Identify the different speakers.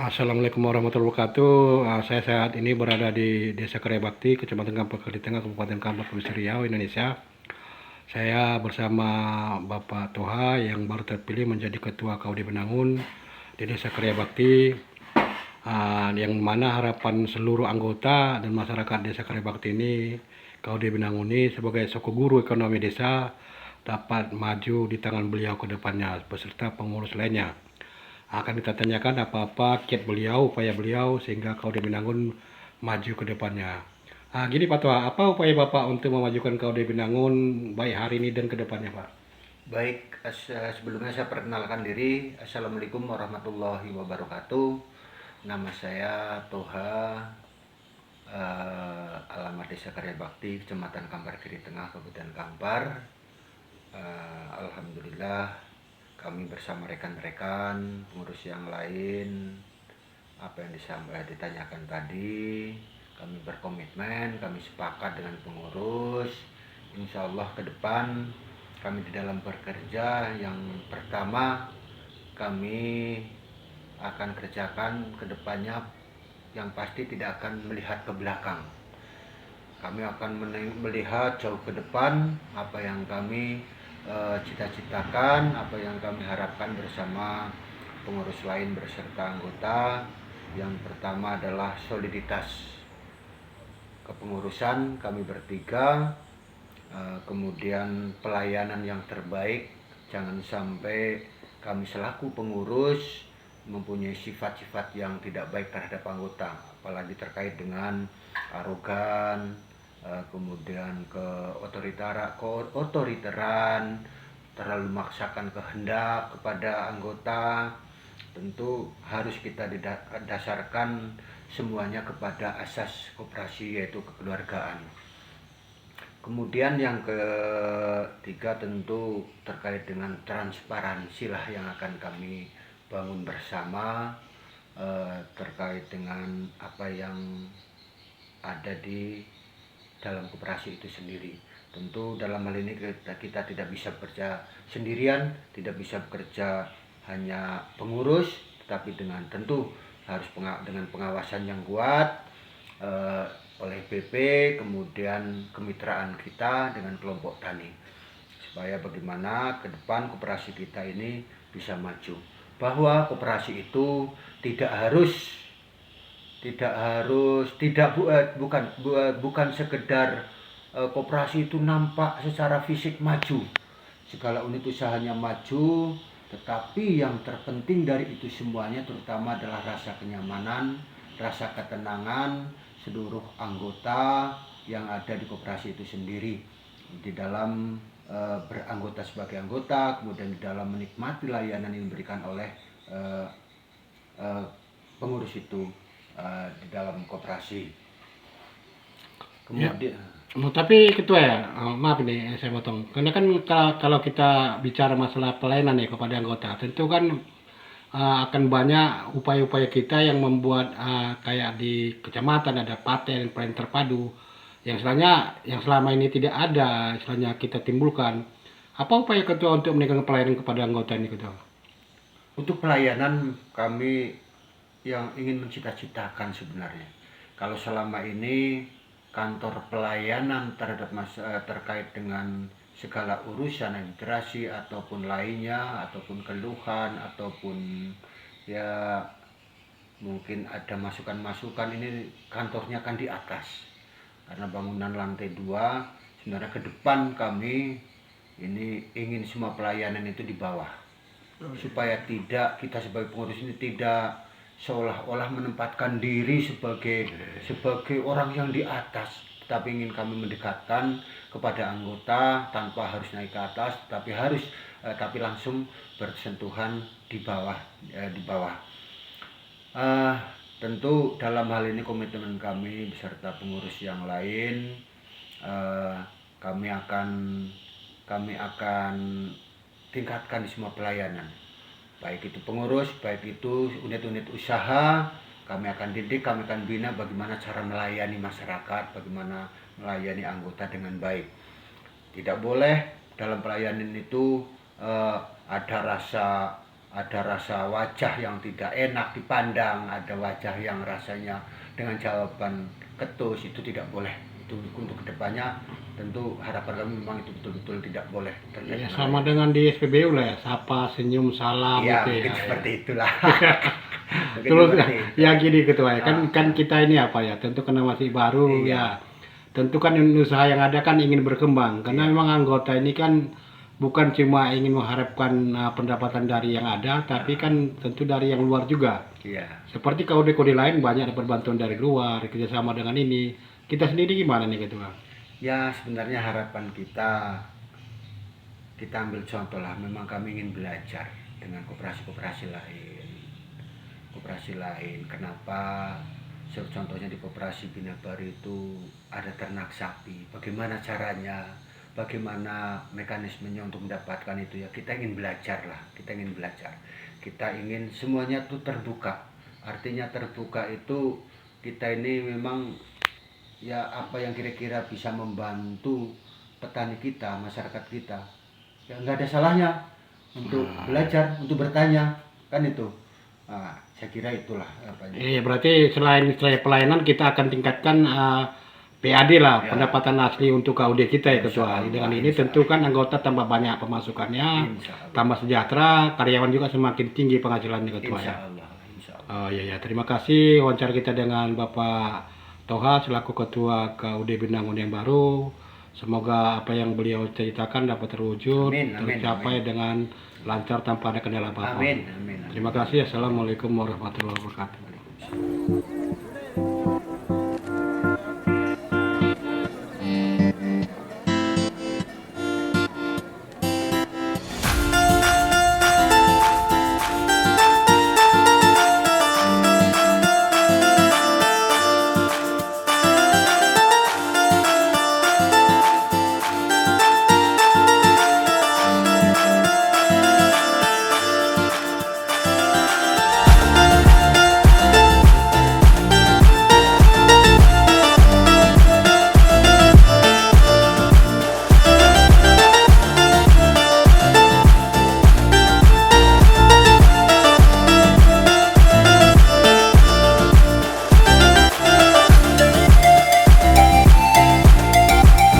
Speaker 1: Assalamualaikum warahmatullahi wabarakatuh. Saya saat ini berada di Desa Karya Bakti, Kecamatan Kampar Kali Tengah, Kabupaten Kampar, Provinsi Riau, Indonesia. Saya bersama Bapak Toha yang baru terpilih menjadi Ketua KUD Benangun di Desa Karya Bakti, yang mana harapan seluruh anggota dan masyarakat Desa Karya Bakti ini, KUD Benangun ini sebagai soko guru ekonomi desa dapat maju di tangan beliau ke depannya beserta pengurus lainnya. Akan kita tanyakan apa-apa kiat beliau, upaya beliau sehingga KUD Binangun maju ke depannya. Gini Pak Tua, apa upaya Bapak untuk memajukan KUD Binangun baik hari ini dan ke depannya Pak?
Speaker 2: Baik, sebelumnya saya perkenalkan diri. Assalamualaikum warahmatullahi wabarakatuh. Nama saya Toha, alamat Desa Karya Bakti, Kecamatan Kampar Kiri Tengah, Kabupaten Kampar. Alhamdulillah, kami bersama rekan-rekan pengurus yang lain, apa yang ditanyakan tadi, kami berkomitmen, kami sepakat dengan pengurus. Insya Allah ke depan kami di dalam bekerja, yang pertama kami akan kerjakan ke depannya yang pasti tidak akan melihat ke belakang. Kami akan melihat jauh ke depan apa yang kami cita-citakan, apa yang kami harapkan bersama pengurus lain beserta anggota. Yang pertama adalah soliditas kepengurusan kami bertiga, kemudian pelayanan yang terbaik. Jangan sampai kami selaku pengurus mempunyai sifat-sifat yang tidak baik terhadap anggota, apalagi terkait dengan arogan, kemudian otoriteran, terlalu memaksakan kehendak kepada anggota. Tentu harus kita dasarkan semuanya kepada asas koperasi, yaitu kekeluargaan. Kemudian yang ketiga tentu terkait dengan transparansi lah yang akan kami bangun bersama, terkait dengan apa yang ada di dalam koperasi itu sendiri. Tentu dalam hal ini kita tidak bisa bekerja sendirian, tidak bisa bekerja hanya pengurus, tetapi tentu harus dengan pengawasan yang kuat oleh BP, kemudian kemitraan kita dengan kelompok tani, supaya bagaimana ke depan koperasi kita ini bisa maju. Bahwa koperasi itu bukan sekedar koperasi itu nampak secara fisik maju, segala unit usahanya maju, tetapi yang terpenting dari itu semuanya terutama adalah rasa kenyamanan, rasa ketenangan seluruh anggota yang ada di koperasi itu sendiri, di dalam beranggota sebagai anggota, kemudian di dalam menikmati layanan yang diberikan oleh pengurus itu di dalam koperasi.
Speaker 1: Ya.
Speaker 2: Kemudian
Speaker 1: Tapi Ketua ya, maaf ini saya potong. Karena kan kalau kita bicara masalah pelayanan ya kepada anggota, tentu kan akan banyak upaya-upaya kita yang membuat kayak di kecamatan ada paten pelayanan terpadu yang selama ini tidak ada, istilahnya kita timbulkan. Apa upaya Ketua untuk meningkatkan pelayanan kepada anggota ini Ketua?
Speaker 2: untuk pelayanan kami yang ingin mencita-citakan sebenarnya, kalau selama ini kantor pelayanan terkait dengan segala urusan administrasi ataupun lainnya, ataupun keluhan, ataupun ya mungkin ada masukan-masukan, ini kantornya kan di atas karena bangunan lantai 2. Sebenarnya ke depan kami ini ingin semua pelayanan itu di bawah, supaya tidak kita sebagai pengurus ini tidak seolah-olah menempatkan diri sebagai orang yang di atas, tetapi ingin kami mendekatkan kepada anggota tanpa harus naik ke atas, tapi langsung bersentuhan di bawah. Tentu dalam hal ini komitmen kami beserta pengurus yang lain, kami akan tingkatkan di semua pelayanan, baik itu pengurus, baik itu unit-unit usaha. Kami akan didik, kami akan bina bagaimana cara melayani masyarakat, bagaimana melayani anggota dengan baik. Tidak boleh dalam pelayanan itu ada rasa ada rasa wajah yang tidak enak dipandang, ada wajah yang rasanya dengan jawaban ketus, itu tidak boleh. Itu untuk kedepannya tentu harapan kami memang itu betul-betul tidak boleh terjadi.
Speaker 1: Ya, sama dengan di SPBU lah ya, sapa, senyum, salam
Speaker 2: Ya,
Speaker 1: gitu
Speaker 2: mungkin
Speaker 1: ya.
Speaker 2: seperti itulah. Mungkin
Speaker 1: Terus
Speaker 2: seperti itu.
Speaker 1: ya gini ketua ya, kan
Speaker 2: Ah,
Speaker 1: kan kita ini apa ya, tentu karena masih baru
Speaker 2: Iya.
Speaker 1: ya. Tentu kan usaha yang ada kan ingin berkembang karena
Speaker 2: Iya.
Speaker 1: memang anggota ini kan bukan cuma ingin mengharapkan pendapatan dari yang ada, tapi kan tentu dari yang luar juga.
Speaker 2: Iya.
Speaker 1: Seperti KUD-KUD lain banyak dapat bantuan dari luar, kerjasama dengan ini. Kita sendiri gimana nih ketua?
Speaker 2: Ya, sebenarnya harapan kita ambil contoh lah, memang kami ingin belajar dengan koperasi-koperasi lain. Koperasi lain, kenapa? Contohnya di koperasi Bina Baru itu ada ternak sapi. Bagaimana caranya? Bagaimana mekanismenya untuk mendapatkan itu ya? Kita ingin belajar lah, kita ingin belajar. Kita ingin semuanya itu terbuka. Artinya terbuka itu kita ini memang ya apa yang kira-kira bisa membantu petani kita, masyarakat kita, ya nggak ada salahnya untuk belajar, untuk bertanya, kan itu. Nah, saya kira itulah apanya.
Speaker 1: Berarti selain pelayanan kita akan tingkatkan PAD lah,
Speaker 2: Ya.
Speaker 1: pendapatan asli untuk KUD kita ya
Speaker 2: Insya
Speaker 1: ketua.
Speaker 2: Allah,
Speaker 1: Dengan ini
Speaker 2: insya
Speaker 1: tentu kan anggota tambah banyak pemasukannya,
Speaker 2: Insya Allah.
Speaker 1: tambah sejahtera, karyawan juga semakin tinggi penghasilannya ketua
Speaker 2: Insya
Speaker 1: ya.
Speaker 2: Allah, insya Allah.
Speaker 1: Oh iya ya, terima kasih wawancara kita dengan Bapak Toha selaku Ketua KUD Binangun yang baru. Semoga apa yang beliau ceritakan dapat terwujud,
Speaker 2: Amin, amin,
Speaker 1: tercapai dengan lancar tanpa ada kendala apapun.
Speaker 2: Amin, amin, amin.
Speaker 1: Terima kasih. Assalamualaikum warahmatullahi wabarakatuh.